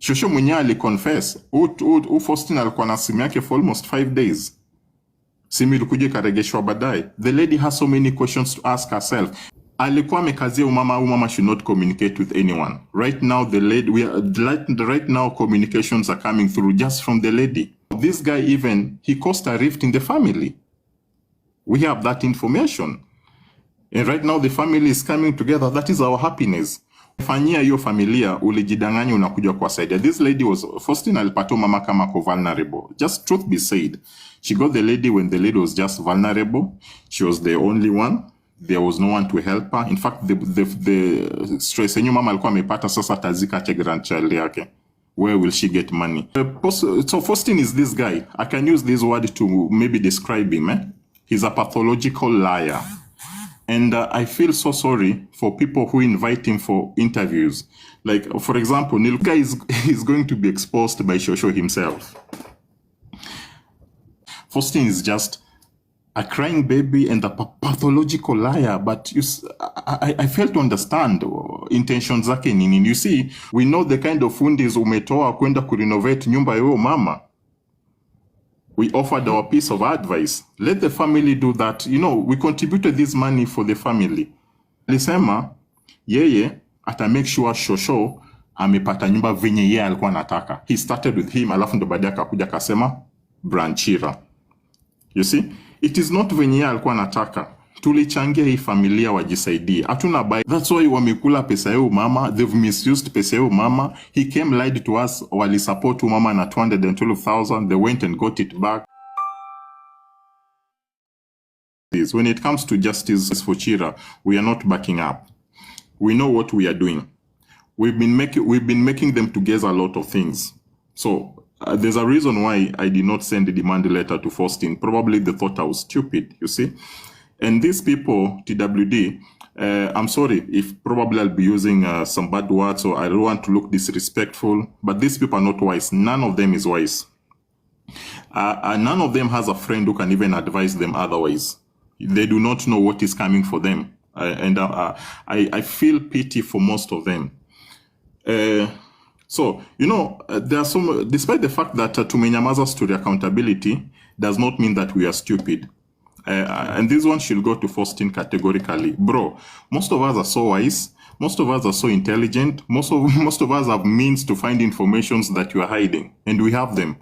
Shosho mwenyewe aliconfess. Faustin alikuwa na simu yake for almost 5 days. Simu ilikuja ikaregeshwa baadaye. The lady has so many questions to ask herself. Alikuwa amekazia umama should not communicate with anyone. Right now right now communications are coming through just from the lady. This guy even, he caused a rift in the family. We have that information. And right now the family is coming together. That is our happiness. Fanyia hiyo familia ulijidanganya unakuja kwa side. This lady was, Faustin alipata mama kama ko vulnerable. Just truth be said. She got the lady when the lady was just vulnerable. She was the only one. There was no one to help her. In fact, the stress yenye mama alikuwa amepata sasa tazika che grandchild yake. Where will she get money? So Faustin is this guy. I can use this word to maybe describe him. He's a pathological liar. And I feel so sorry for people who invite him for interviews. Like, for example, Nilka is going to be exposed by Shosho himself. Faustin is just a crying baby and a pathological liar. But I fail to understand intentions zake nini. You see, we know the kind of fundis umetoa kwenda kurenovate nyumba yao mama. We offered our piece of advice. Let the family do that. You know, we contributed this money for the family. Alisema, yeye, ata make sure Shosho, amepata nyumba venye yeye alikuwa anataka. He started with him, alafu ndo baadaye akakuja akasema, Branchira. You see? It is not venye yeye alikuwa anataka. Tulichangia hii familia wajisaidie. Hatuna bai. That's why wamekula pesa yao mama. They've misused pesa yao mama. He came lied to us. Wali support mama na 212,000. They went and got it back. When it comes to justice for Chira, we are not backing up. We know what we are doing. We've been making them to guess a lot of things. So there's a reason why I did not send a demand letter to Faustin. Probably they thought I was stupid, you see. And these people, TWD, I'm sorry if probably I'll be using some bad words, so I don't want to look disrespectful, but these people are not wise. None of them is wise. None of them has a friend who can even advise them otherwise. They do not know what is coming for them. I feel pity for most of them. So, you know, there are some, despite the fact that tumenyamaza to the accountability does not mean that we are stupid. And this one should go to Faustin categorically. Bro, most of us are so wise. Most of us are so intelligent. Most of us have means to find informations that you are hiding. And we have them.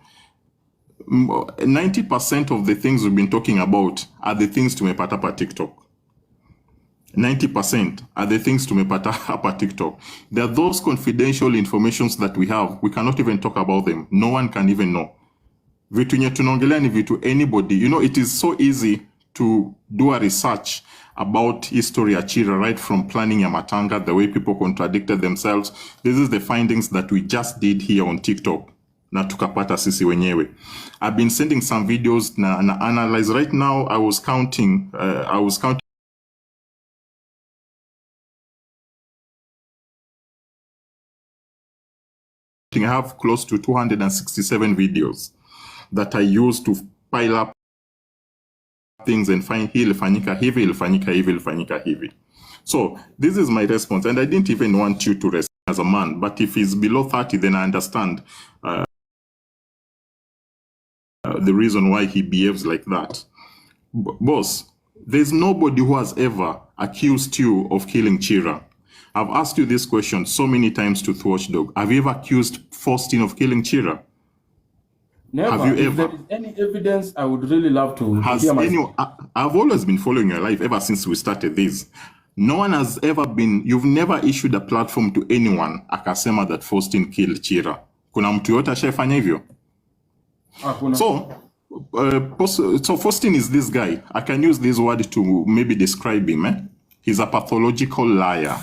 90% of the things we've been talking about are the things tumepata pa TikTok. 90% are the things tumepata pa TikTok. There are those confidential informations that we have. We cannot even talk about them. No one can even know. Vitu nye tunaongelea ni vitu anybody. You know, it is so easy to do a research about history ya Chira, right from planning ya matanga, the way people contradicted themselves. This is the findings that we just did here on TikTok. Na tukapata sisi wenyewe. I've been sending some videos na analyze. Right now, I was counting. I have close to 267 videos that I use to pile up things and find hii ilifanyika hivi, ilifanyika hivi, ilifanyika hivi. So this is my response, and I didn't even want you to respond as a man, but if he's below 30, then I understand the reason why he behaves like that. Boss, there's nobody who has ever accused you of killing Chira. I've asked you this question so many times to Watchdog. Have you ever accused Faustin of killing Chira? Never. Have you if ever? there is any evidence, I would really love to hear my... I've always been following your life ever since we started this. No one has ever been, you've never issued a platform to anyone akasema that Faustin killed Chira. Kuna mtu yote ashafanya hivyo? So Faustin is this guy. I can use this word to maybe describe him. He's a pathological liar.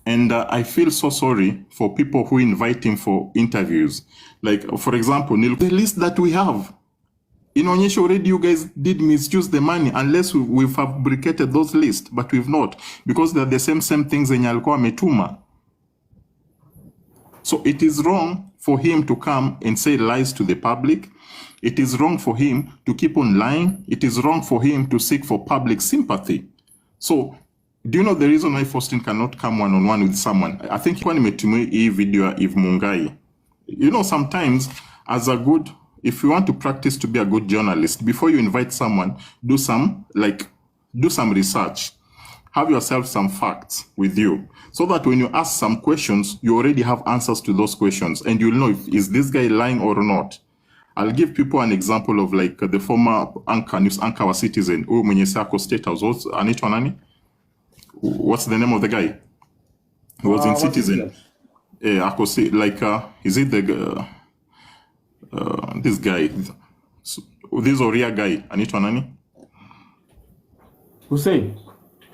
And I feel so sorry for people who invite him for interviews. Like, for example, the list that we have. In Onyesha already, you guys did misuse the money unless we've fabricated those lists, but we've not. Because they're the same things in alikuwa ametuma. So it is wrong for him to come and say lies to the public. It is wrong for him to keep on lying. It is wrong for him to seek for public sympathy. So, do you know the reason why Faustin cannot come one-on-one with someone? I think when nimetumia hii video Eve Mungai, you know, sometimes as a good, if you want to practice to be a good journalist, before you invite someone, do some research. Have yourself some facts with you so that when you ask some questions, you already have answers to those questions and you'll know if is this guy lying or not. I'll give people an example of like the former news anchor wa Citizen, mwenye Sako State House, anaitwa nani? What's the name of the guy? He was in Citizen. Is it this guy? This Oria guy, anaitwa nani? Hussein.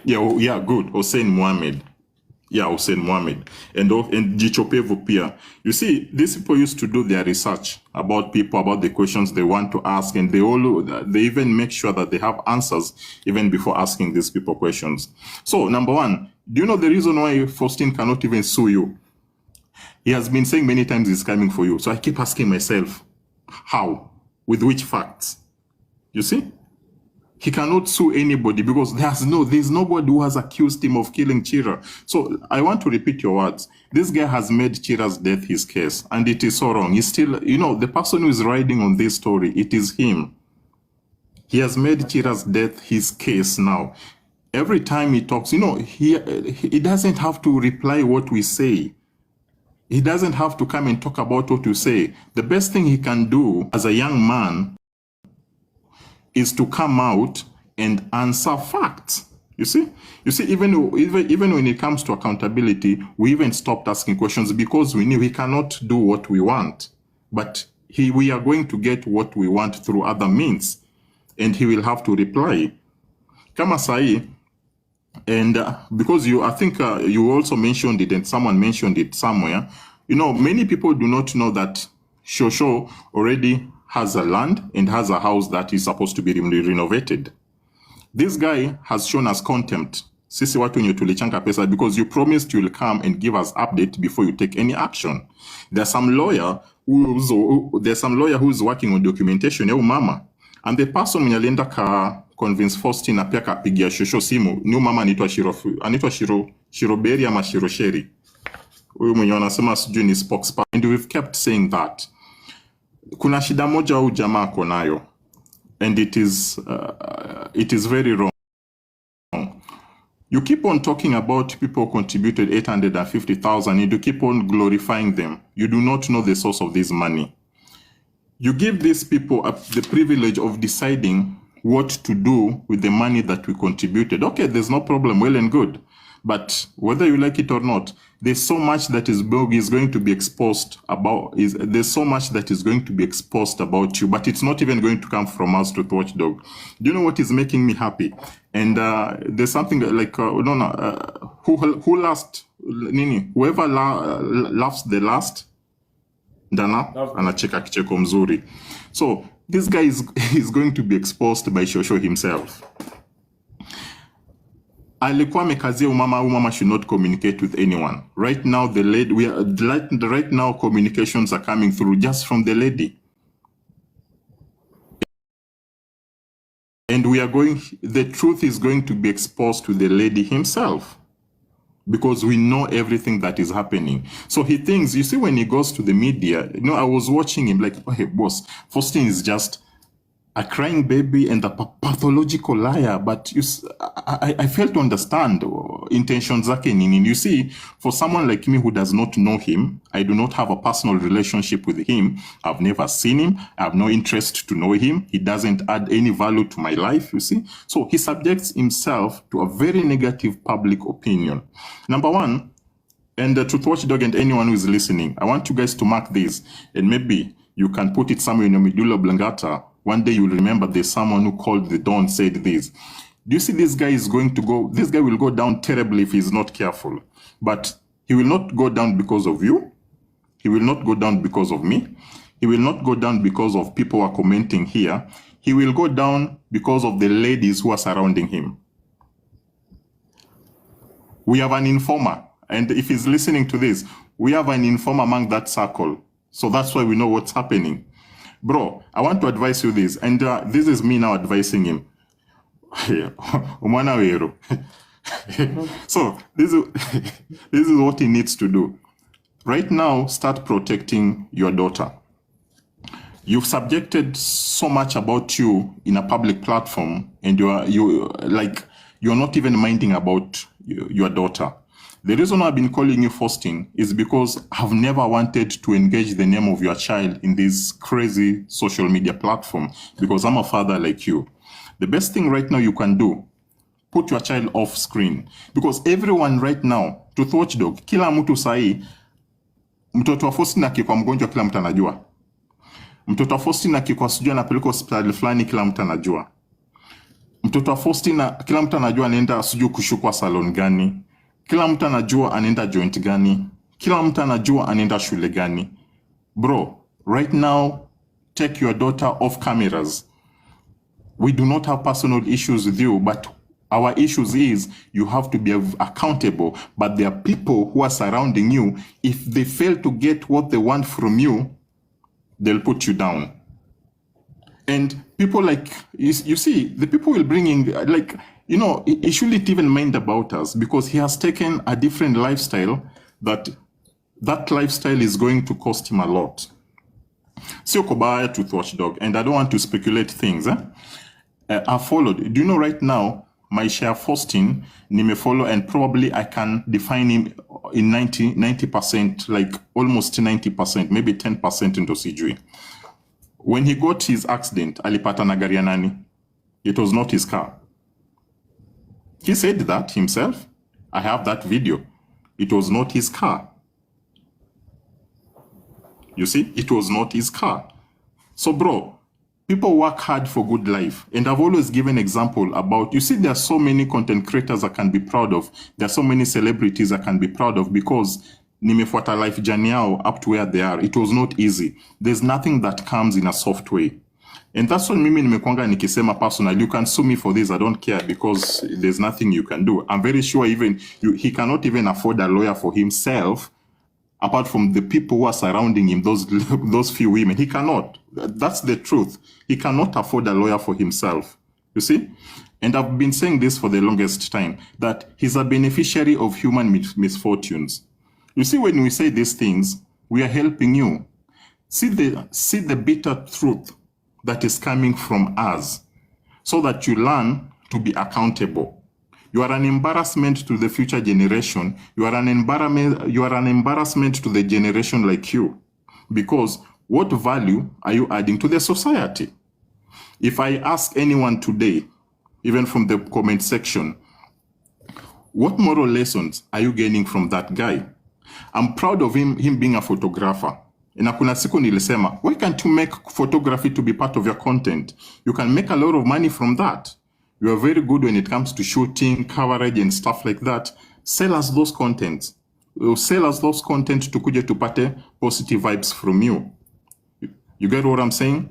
Yeah, good. Hussein Mohammed. Yeah, Hussein Mohammed. And Jichopevu Pia. You see, these people used to do their research about people, about the questions they want to ask, and they even make sure that they have answers even before asking these people questions. So, number one, do you know the reason why Faustin cannot even sue you? He has been saying many times he's coming for you. So I keep asking myself, how? With which facts? You see? He cannot sue anybody because there's nobody who has accused him of killing Chira. So I want to repeat your words. This guy has made Chira's death his case, and it is so wrong. He's still, you know, the person who is riding on this story, it is him. He has made Chira's death his case now. Every time he talks, you know, he doesn't have to reply what we say. He doesn't have to come and talk about what you say. The best thing he can do as a young man is to come out and answer facts. You see, even when it comes to accountability, we even stopped asking questions because we knew he cannot do what we want. But we are going to get what we want through other means, and he will have to reply. Kama sahi, and because I think you also mentioned it, and someone mentioned it somewhere. You know, many people do not know that Shosho already has a land and has a house that is supposed to be renovated. This guy has shown us contempt. Sisi watu wenye tulichanga pesa, because you promised you'll come and give us update before you take any action. There's some lawyer who's working on documentation ya mama, and the person mwenye alienda ka convince Faustin na pia kapigia Shosho simu ni mama anaitwa Shiroberi ama Shirosheri. Huyu mwenye wanasema sijui ni spokesperson, and we've kept saying that. Kuna shida moja au jamaa konayo, and it is very wrong. You keep on talking about people who contributed 850,000 and you keep on glorifying them. You do not know the source of this money. You give these people the privilege of deciding what to do with the money that we contributed. Okay, there's no problem, well and good. But whether you like it or not, there's so much that is going to be exposed about. There's so much that is going to be exposed about you, but it's not even going to come from us to Watchdog. Do you know what is making me happy? And there's something like who last? Nini? Whoever laughs the last, Dana anacheka kicheko mzuri. So this guy is going to be exposed by Shosho himself. Alikuwa amekazia umama should not communicate with anyone. Right now, right now communications are coming through just from the lady. And the truth is going to be exposed to the lady himself, because we know everything that is happening. So he thinks, you see, when he goes to the media, you know, I was watching him like, hey boss, Faustin is just a crying baby and a pathological liar, but I failed to understand intentions zake nini. You see, for someone like me who does not know him, I do not have a personal relationship with him. I've never seen him. I have no interest to know him. He doesn't add any value to my life, you see. So he subjects himself to a very negative public opinion. Number one, and the Truth Watchdog and anyone who is listening, I want you guys to mark this, and maybe you can put it somewhere in your medulla oblongata. One day you'll remember there's someone who called the dawn, said this. Do you see this guy this guy will go down terribly if he's not careful. But he will not go down because of you. He will not go down because of me. He will not go down because of people who are commenting here. He will go down because of the ladies who are surrounding him. We have an informer. And if he's listening to this, we have an informer among that circle. So that's why we know what's happening. Bro, I want to advise you this, and this is me now advising him. So this is what he needs to do. right now, start protecting your daughter. You've subjected so much about you in a public platform, and you're not even minding about your daughter. The reason I've been calling you Faustin is because I've never wanted to engage the name of your child in this crazy social media platform, because I'm a father like you. The best thing right now you can do, put your child off screen, because everyone right now, to watchdog, kila mtu sahi, mtoto wa Faustin akikuwa mgonjwa kila mtu anajua. Mtoto wa Faustin akikuwa sijui anapelekwa hospitali fulani kila mtu anajua. Mtoto wa Faustin kila mtu anajua anaenda sijui kushukwa salon gani. Kila mtu anajua anaenda joint gani. Kila mtu anajua anaenda shule gani. Bro, right now, take your daughter off cameras. We do not have personal issues with you, but our issues is you have to be accountable. But there are people who are surrounding you. If they fail to get what they want from you, they'll put you down. And people like, you see, the people will bring in, like, you know, he shouldn't even mind about us, because he has taken a different lifestyle that lifestyle is going to cost him a lot. Sio kobaya to watchdog, and I don't want to speculate things. I followed. Do you know right now, my share Faustin, nime follow, and probably I can define him in 90%, like almost 90%, maybe 10% into CG. When he got his accident, alipata na gari ya nani? It was not his car. He said that himself. I have that video. It was not his car. You see, it was not his car. So bro, people work hard for good life. And I've always given example about, you see, there are so many content creators I can be proud of. There are so many celebrities I can be proud of, because nimefuata life journey yao up to where they are. It was not easy. There's nothing that comes in a soft way. And that's what mimi nimekwanga nikisema personally, you can sue me for this, I don't care, because there's nothing you can do. I'm very sure even he cannot even afford a lawyer for himself, apart from the people who are surrounding him, those few women. He cannot. That's the truth. He cannot afford a lawyer for himself. You see? And I've been saying this for the longest time, that he's a beneficiary of human misfortunes. You see, when we say these things, we are helping you. See the bitter truth that is coming from us, so that you learn to be accountable. You are an embarrassment to the future generation. You are an embarrassment to the generation like you. Because what value are you adding to the society? If I ask anyone today, even from the comment section, what moral lessons are you gaining from that guy? I'm proud of him being a photographer. Na kuna siku nilisema, why can't you make photography to be part of your content? You can make a lot of money from that. You are very good when it comes to shooting, coverage, and stuff like that. Sell us those contents. Sell us those content tukuje tupate positive vibes from you. You get what I'm saying?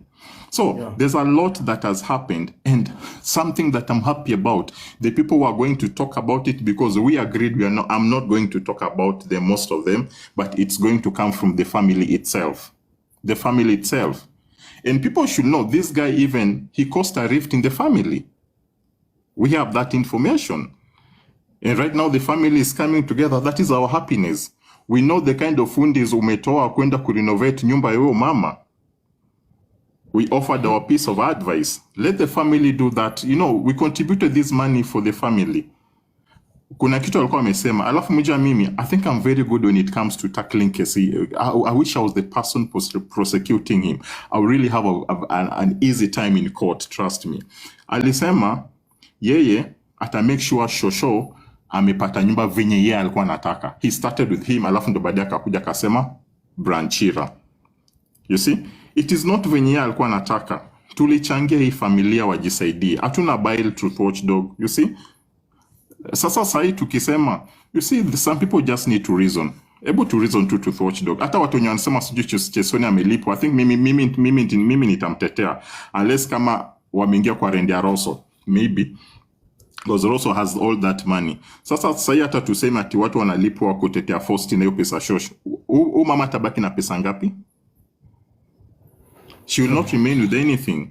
So yeah. There's a lot that has happened, and something that I'm happy about. The people who are going to talk about it, because we agreed I'm not going to talk about them, most of them, but it's going to come from the family itself. The family itself. And people should know, this guy he caused a rift in the family. We have that information. And right now the family is coming together. That is our happiness. We know the kind of fundis umetoa kwenda kurenovate nyumba yao mama. We offered our piece of advice. Let the family do that. You know, we contributed this money for the family. Kuna kitu alikuwa amesema, alafu mja mimi, I think I'm very good when it comes to tackling kesi. I wish I was the person prosecuting him. I would really have an easy time in court, trust me. Alisema, yeye ata make sure Shosho amepata nyumba venye yeye alikuwa anataka. He started with him, alafu ndo baadaye akakuja akasema Branchira. You see? It is not venye yeye alikuwa anataka. Tulichangia hii familia wajisaidie. Hatuna bail truth watchdog. You see? Sasa sahi tukisema, you see, some people just need to reason. Able to reason to truth watchdog. Hata watu wenye wanasema sijui Chesoni amelipwa. I think mimi nitamtetea. Unless kama wameingia kwa Rendia Rosso. Maybe. Because Rosso has all that money. Sasa sahi hata tuseme ati watu wanalipwa kutetea Faustin na hiyo pesa shosh. Mama tabaki na pesa ngapi? She will not remain with anything.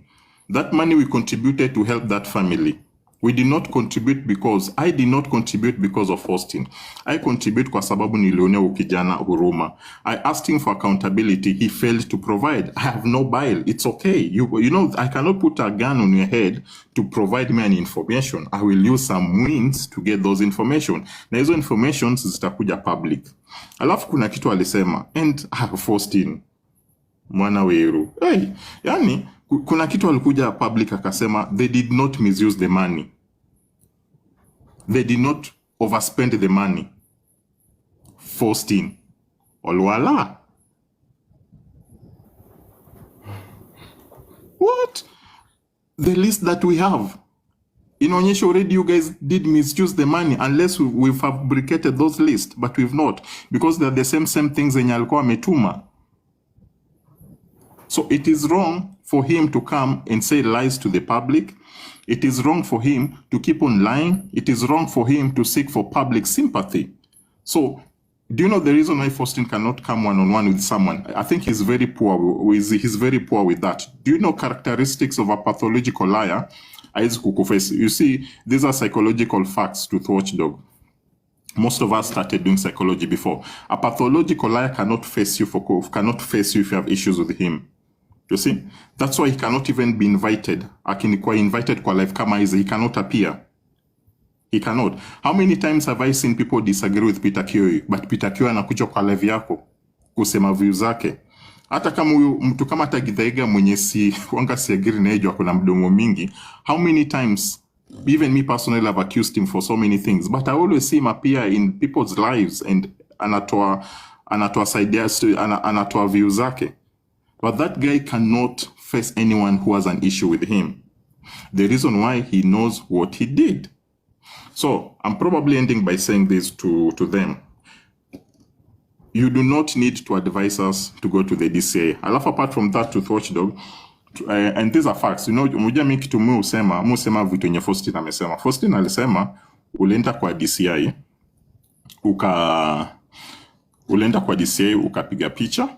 That money we contributed to help that family. We did not contribute because, I did not contribute because of Faustin. I contribute kwa sababu nilionea ukijana huruma. I asked him for accountability. He failed to provide. I have no bile. It's okay. You know, I cannot put a gun on your head to provide me an information. I will use some means to get those information. Na hizo informations zitakuja public. Alafu kuna kitu alisema, and Faustin, mwana weru. Hey, yani, kuna kitu alikuja public akasema, they did not misuse the money. They did not overspend the money. Faustin. Olwala. What? The list that we have. Inaonyesha already you guys did misuse the money unless we've fabricated those lists, but we've not. Because they're the same things zenye alikuwa ametuma. So it is wrong for him to come and say lies to the public. It is wrong for him to keep on lying. It is wrong for him to seek for public sympathy. So, do you know the reason why Faustin cannot come one-on-one with someone? I think he's very poor. He's very poor with that. Do you know characteristics of a pathological liar? You see, these are psychological facts to Watchdog. Most of us started doing psychology before. A pathological liar cannot face you if you have issues with him. You see? That's why he cannot even be invited. Akinikuwa invited kwa live kama hizi, he cannot appear. He cannot. How many times have I seen people disagree with Peter Kioi, but Peter Kioi anakuja kwa live yako kusema views zake. Hata kama huyu mtu kama Tagithaiga mwenye wanga siagiri na yeye kuna mdomo mingi. How many times, even me personally, have accused him for so many things, but I always see him appear in people's lives and anatoa views zake. But that guy cannot face anyone who has an issue with him. The reason why, he knows what he did. So I'm probably ending by saying this to them. You do not need to advise us to go to the DCA. I love apart from that to Watchdog, and these are facts. You know, mmoja mimi kitu musema vitu yenye Faustin amesema. Faustin alisema ulienda kwa DCI ukapiga picha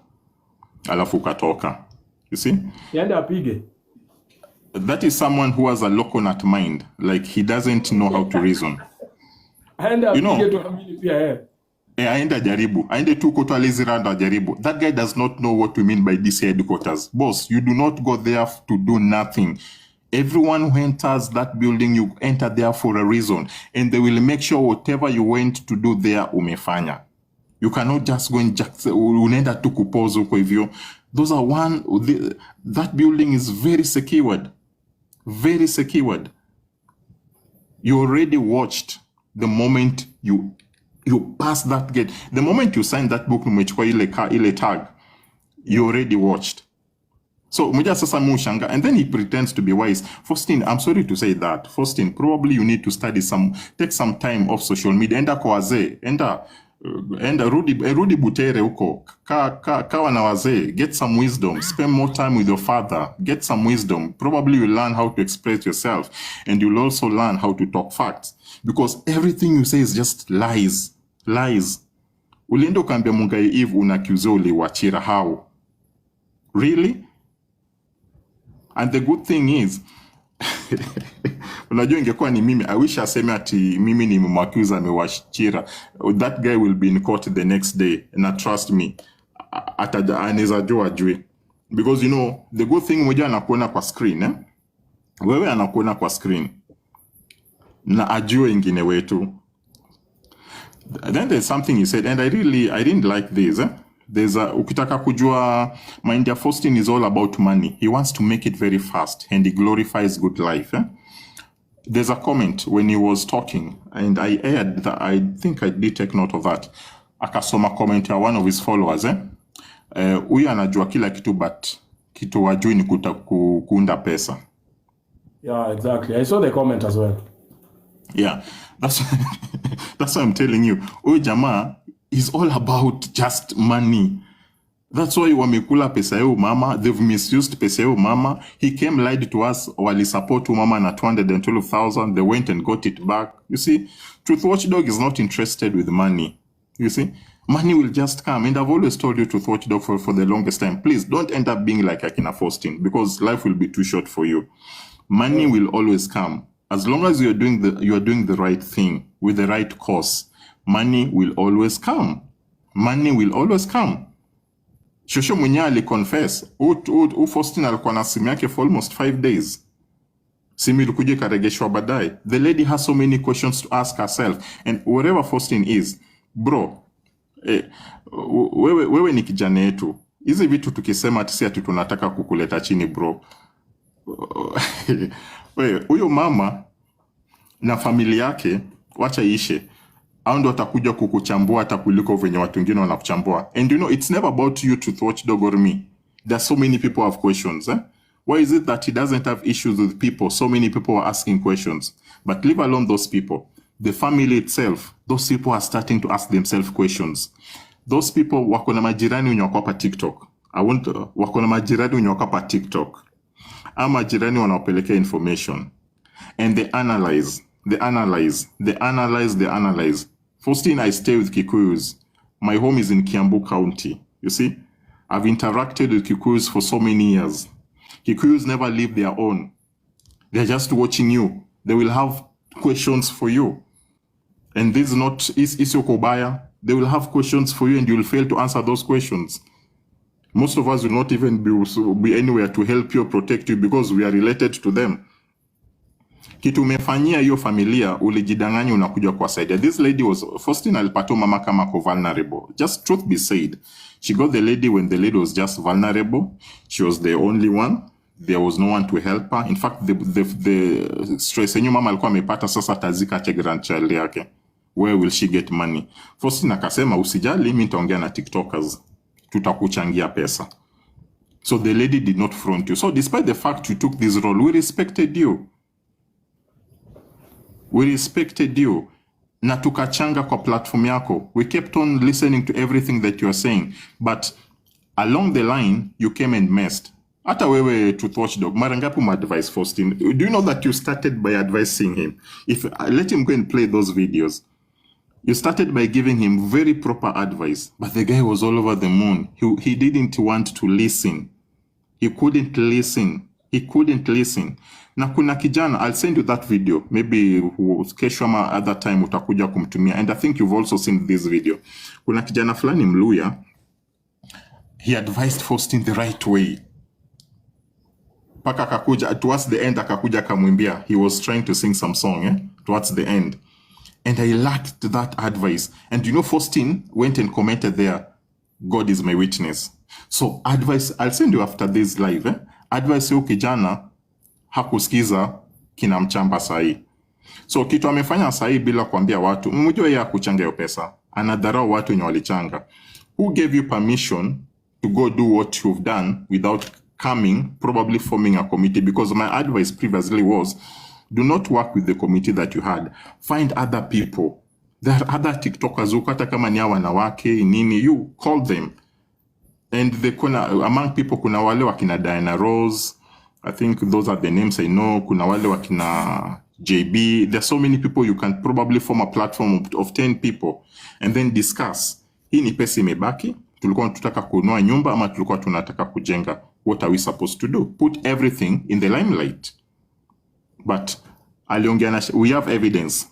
alafu ukatoka. You see? Yenda apige. That is someone who has a loconut mind. Like, he doesn't know how to reason. You know, aenda jaribu. Aende tu koto aliziranda jaribu. That guy does not know what we mean by DCI headquarters. Boss, you do not go there to do nothing. Everyone who enters that building, you enter there for a reason. And they will make sure whatever you went to do there, umefanya. You cannot just go and unaenda tu kupozo huko hivyo. Those are that building is very secured. Very secured. You already watched the moment you pass that gate. The moment you sign that book, umechukua ile tag, you already watched. So mmoja sasa mushanga, and then he pretends to be wise. Faustin, I'm sorry to say that. Faustin, probably you need to take some time off social media. Enda kwa wazee, enda rudi Butere huko. Kawa na wazee, get some wisdom. Spend more time with your father. Get some wisdom. Probably you'll learn how to express yourself, and you'll also learn how to talk facts. Because everything you say is just lies. Lies. Ulienda ukaambia Mungai Eve unakiuze uliwachira how? Really? And the good thing is, unajua ingekuwa ni mimi, I wish aseme ati mimi ni mwakiuza amewachira. That guy will be in court the next day, and trust me, anaweza jua ajue. Because you know, the good thing mmoja anakuona kwa screen, wewe anakuona kwa screen, na ajue ingine wetu. Then there's something he said, and I didn't like this. There's ukitaka kujua, mind ya Faustin is all about money. He wants to make it very fast, and he glorifies good life. There's a comment when he was talking, and I aired that. I think I did take note of that. Akasoma comment ya one of his followers. Huyu anajua kila kitu, but kitu wajui ni kuunda pesa. Yeah, exactly. I saw the comment as well. Yeah, that's why I'm telling you. Huyu jamaa is all about just money. That's why wamekula pesa yao mama. They've misused pesa yao mama. He came, lied to us, wali support mama na 212,000. They went and got it back. You see, Truth Watchdog is not interested with money. You see, money will just come. And I've always told you, Truth Watchdog, for the longest time, please don't end up being like Akina Faustin, because life will be too short for you. Money will always come. As long as you are doing the right thing with the right cause, money will always come. Money will always come. Shosho mwenyewe aliconfess. Faustin alikuwa na simu yake for almost 5 days. Simu ilikuja ikaregeshwa baadaye. The lady has so many questions to ask herself. And wherever Faustin is, bro, wewe ni kijana yetu. Hizi vitu tukisema ati tunataka kukuleta chini, bro. Huyo mama na familia yake wacha ishe. Hao ndio watakuja kukuchambua hata kuliko venye watu wengine wanakuchambua. And you know, it's never about you to watchdog or me. There's so many people have questions. Why is it that he doesn't have issues with people? So many people are asking questions. But leave alone those people. The family itself, those people are starting to ask themselves questions. Those people wako na majirani wenye wako hapa TikTok. Wako na majirani wenye wako hapa TikTok. Ama majirani wanaopelekea information. And they analyze. Faustin, I stay with Kikuyus. My home is in Kiambu County. You see? I've interacted with Kikuyus for so many years. Kikuyus never leave their own. They're just watching you. They will have questions for you. And this is not Isiokobaya. They will have questions for you and you will fail to answer those questions. Most of us will not even be anywhere to help you or protect you because we are related to them. Kitu umefanyia hiyo familia, ulijidanganya unakuja kwa side. This lady was, Faustin alipata mama kama ko vulnerable. Just truth be said. She got the lady when the lady was just vulnerable. She was the only one. There was no one to help her. In fact, the stress yenye mama alikuwa amepata sasa tazika che grandchild yake. Where will she get money? Faustin akasema usijali, mimi nitaongea na TikTokers. Tutakuchangia pesa. So the lady did not front you. So despite the fact you took this role, we respected you. Na tukachanga kwa platform yako. We kept on listening to everything that you are saying. But along the line, you came and messed. Hata wewe Truth Watchdog, mara ngapi umadvise Faustin? Do you know that you started by advising him? Let him go and play those videos. You started by giving him very proper advice. But the guy was all over the moon. He didn't want to listen. He couldn't listen. Na kuna kijana, I'll send you that video. Maybe kesho ama other time utakuja kumtumia. And I think you've also seen this video. Kuna kijana fulani Mluya. He advised Faustin the right way. Paka akakuja, towards the end akakuja kamwimbia. He was trying to sing some song, towards the end. And I liked that advice. And you know, Faustin went and commented there, God is my witness. So advice, I'll send you after this live. Advice yo kijana, hakusikiza kinamchamba sahi. So kitu amefanya sahi bila kuambia watu, mjue ya kuchanga hiyo pesa. Anadharau watu wenye walichanga. Who gave you permission to go do what you've done without coming, probably forming a committee? Because my advice previously was, do not work with the committee that you had. Find other people. There are other TikTokers who kata kama ni wanawake, nini, you call them. And among people kuna wale wakina Diana Rose. I think those are the names I know. Kuna wale wakina JB. There are so many people you can probably form a platform of 10 people and then discuss. Hii ni pesa imebaki. Tulikuwa tunataka kununua nyumba ama tulikuwa tunataka kujenga. What are we supposed to do? Put everything in the limelight. But we have evidence.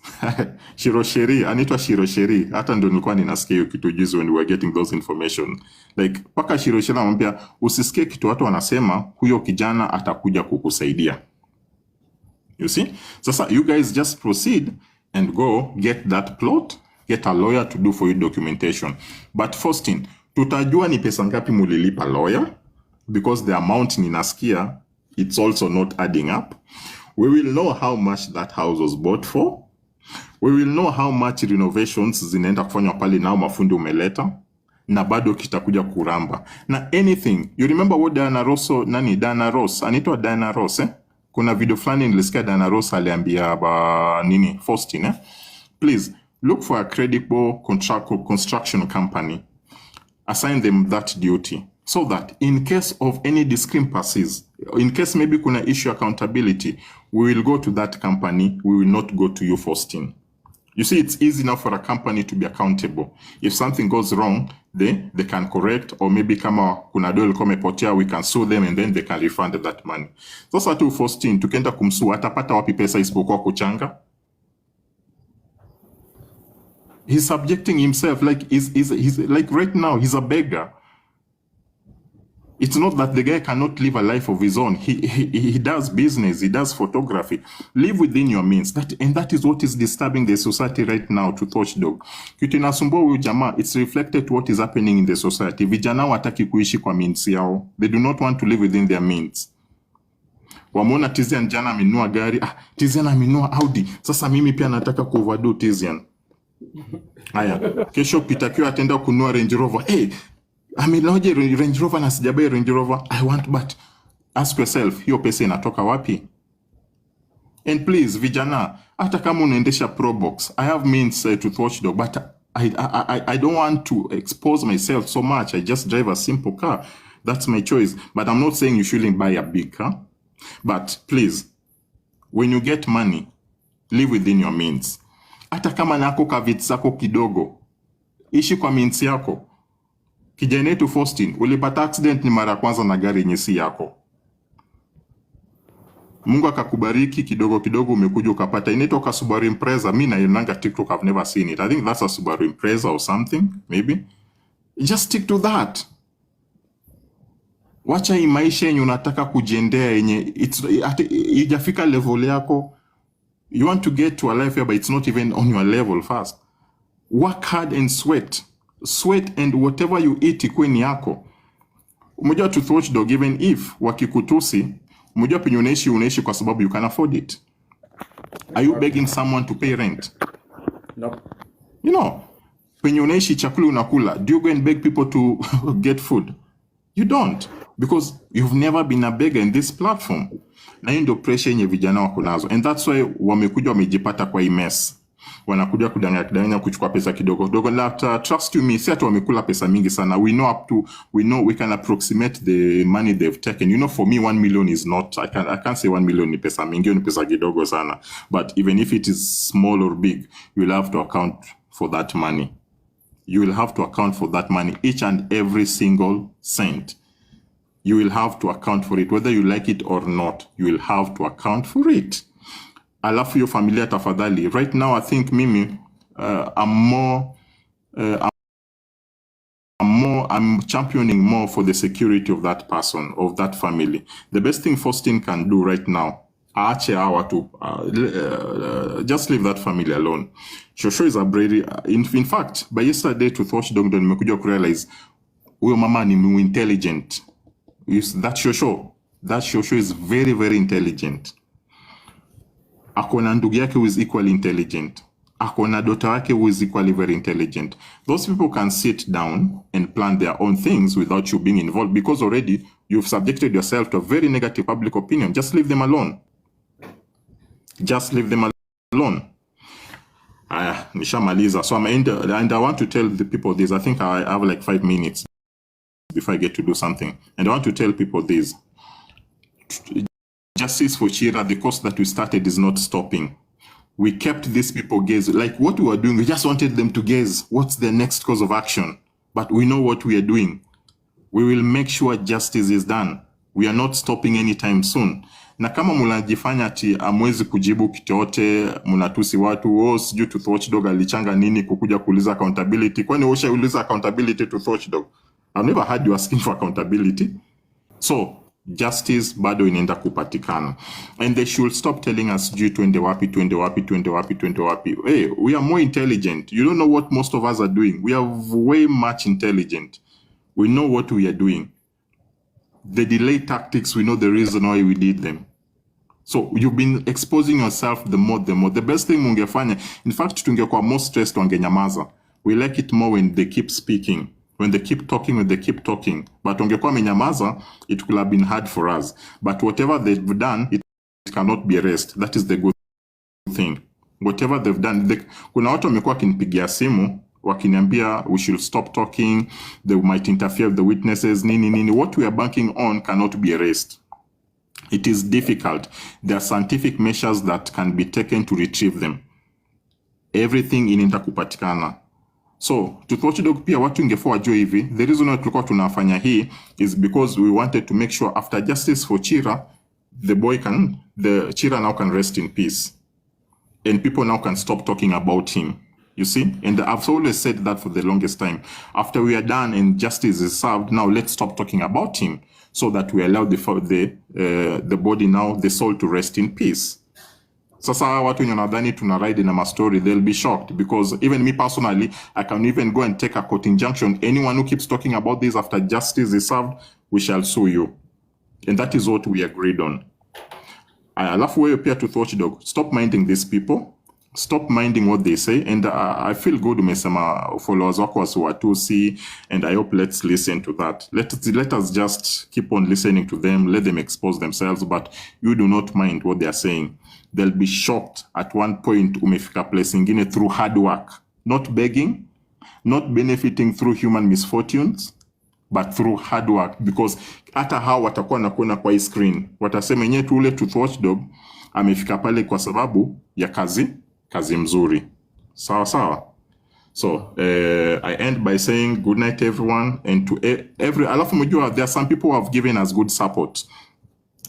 Shirosheri, anaitwa Shirosheri. Hata ndio nilikuwa ninasikia hiyo kitu juzi when we were getting those information. Like paka Shirosheri anamwambia usisikie kitu watu wanasema, huyo kijana atakuja kukusaidia. You see? Sasa you guys just proceed and go get that plot, get a lawyer to do for you documentation. But Faustin, tutajua ni pesa ngapi mulilipa lawyer because the amount ninasikia it's also not adding up. We will know how much that house was bought for. We will know how much renovations zinaenda kufanywa pale nao mafundi umeleta. Na bado kitakuja kuramba. Na anything, you remember what Diana Ross, anaitwa Diana Ross, Kuna video fulani nilisikia Diana Ross aliambia Faustin, Please, look for a credible construction company. Assign them that duty. So that in case of any discrepancies, in case maybe kuna issue accountability, we will go to that company. We will not go to you, Faustin. You see, it's easy now for a company to be accountable. If something goes wrong, they can correct, or maybe kama kuna do ilikuwa imepotea, we can sue them and then they can refund that money. Sasa tu Faustin, tukienda kumsua, atapata wapi pesa isipokuwa kuchanga? He's subjecting himself, like he's like right now, he's a beggar. It's not that the guy cannot live a life of his own. He does business, he does photography. Live within your means. That is what is disturbing the society right now to Touchdog. Kitu inasumbua huyu jamaa, it's reflected to what is happening in the society. Vijana wataki kuishi kwa means yao. They do not want to live within their means. Wamona Tizian jana amenunua gari. Tizian amenunua Audi. Sasa mimi pia nataka kuoverdo Tizian. Haya, kesho Pitakiwa atenda kununua Range Rover. Hey, amenunua Range Rover na sijabai Range Rover. I want, but ask yourself, hiyo pesa inatoka wapi? And please, vijana, hata kama unaendesha Probox, I have means to Watchdog, but I don't want to expose myself so much. I just drive a simple car. That's my choice. But I'm not saying you shouldn't buy a big car. But please, when you get money, live within your means. Hata kama nako kavits zako kidogo, ishi kwa means yako. Kijana yetu Faustin, ulipata accident ni mara kwanza na gari yenye si yako. Mungu akakubariki kidogo kidogo umekuja ukapata inaitwa Subaru Impreza. Mimi naionanga TikTok, I've never seen it. I think that's a Subaru Impreza or something, maybe. Just stick to that. Wacha hii maisha yenye unataka kujiendea yenye ijafika level yako. You want to get to a life where but it's not even on your level first. Work hard and sweat. Sweat and whatever you eat ikuwe ni yako. Umejua to Watchdog, even if wakikutusi, umejua penye unaishi kwa sababu you can afford it. Are you begging someone to pay rent? No. You know, penye unaishi chakula unakula, do you go and beg people to get food? You don't, because you've never been a beggar in this platform. Na hiyo ndio pressure yenye vijana wako nazo. And that's why wamekuja wamejipata kwa hii mess. Wanakuja kudanganya kuchukua pesa kidogo kidogo. Trust you me, si ati wamekula pesa mingi sana. We know we can approximate the money they've taken. You know, for me 1 million is not, I can't say 1 million ni pesa mingi, ni pesa kidogo sana. But even if it is small or big, you'll have to account for that money. You will have to account for that money, each and every single cent. You will have to account for it, whether you like it or not. You will have to account for it. Alafu your familia tafadhali. Right now, I think mimi, I'm championing more for the security of that person, of that family. The best thing Faustin can do right now, aache hawa tu, just leave that family alone. Shosho is a brave, in fact, by yesterday to Watchdog ndo nimekuja kurealize huyo mama ni intelligent. That Shosho is very, very intelligent. Akona ndugu yake who is equally intelligent. Akona daughter yake who is equally very intelligent. Those people can sit down and plan their own things without you being involved, because already you've subjected yourself to a very negative public opinion. Just leave them alone. Just leave them alone. Nishamaliza. So and I want to tell the people this. I think I have like 5 minutes before I get to do something. And I want to tell people this. Justice for Chira, the cause that we started is not stopping. We kept these people gaze. Like what we were doing, we just wanted them to gaze. What's the next course of action? But we know what we are doing. We will make sure justice is done. We are not stopping anytime soon. Na kama munajifanya ati amwezi kujibu kitote, munatusi watu, sijui to Watchdog alichanga nini kukuja kuuliza accountability. Kwani uliza accountability to Watchdog? I've never heard you asking for accountability. So, justice bado inaenda kupatikana. And they should stop telling us twende wapi. Hey, we are more intelligent. You don't know what most of us are doing. We are way much intelligent. We know what we are doing. The delay tactics, we know the reason why we did them. So you've been exposing yourself the more. The best thing mungefanya, in fact, tungekuwa more stressed wangenyamaza. We like it more when they keep speaking. When they keep talking. But ungekuwa menyamaza, it could have been hard for us. But whatever they've done, it cannot be erased. That is the good thing. Whatever they've done, kuna watu wamekuwa wakinipigia simu, wakiniambia we should stop talking, they might interfere with the witnesses, nini. What we are banking on cannot be erased. It is difficult. There are scientific measures that can be taken to retrieve them. everything inaenda kupatikana. So to TWD pia watu ingefaa wajue hivi, the reason why tulikuwa tunafanya hii is because we wanted to make sure after justice for Chira, Chira now can rest in peace. And people now can stop talking about him. You see? And I've always said that for the longest time. After we are done and justice is served, now let's stop talking about him so that we allow the body now, the soul to rest in peace. Sasa watu wenye nadhani tuna ride na story, they'll be shocked because even me personally, I can even go and take a court injunction. Anyone who keeps talking about this after justice is served, we shall sue you. And that is what we agreed on. Alafu wewe pia to TWD, stop minding these people. Stop minding what they say. And I feel good umesema followers wako wasiwatusi, and I hope let's listen to that. Let us just keep on listening to them, let them expose themselves, but you do not mind what they are saying. They'll be shocked at one point umefika place ingine through hard work, not begging, not benefiting through human misfortunes, but through hard work, because hata hao watakuwa nakuona kwa hii screen watasema yenyewe tu ule to TWD amefika pale kwa sababu ya kazi mzuri. Sawa sawa. So I end by saying good night everyone, and to alafu mjua there are some people who have given us good support.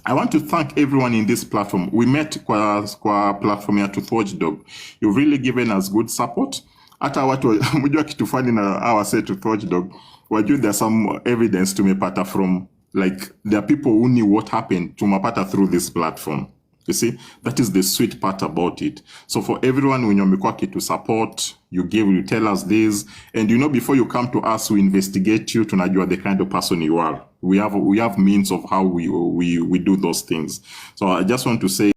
I want to thank everyone in this platform. We met kwa platform ya to TWD. You've really given us good support. Hata watu mjua kitu funny na our say to TWD, wajua there's some evidence tumepata from, like, there are people who knew what happened tumapata through this platform. You see, that is the sweet part about it. So for everyone, when you're to support, you tell us this, and you know, before you come to us, we investigate you to know you are the kind of person you are. We have means of how we do those things. So I just want to say,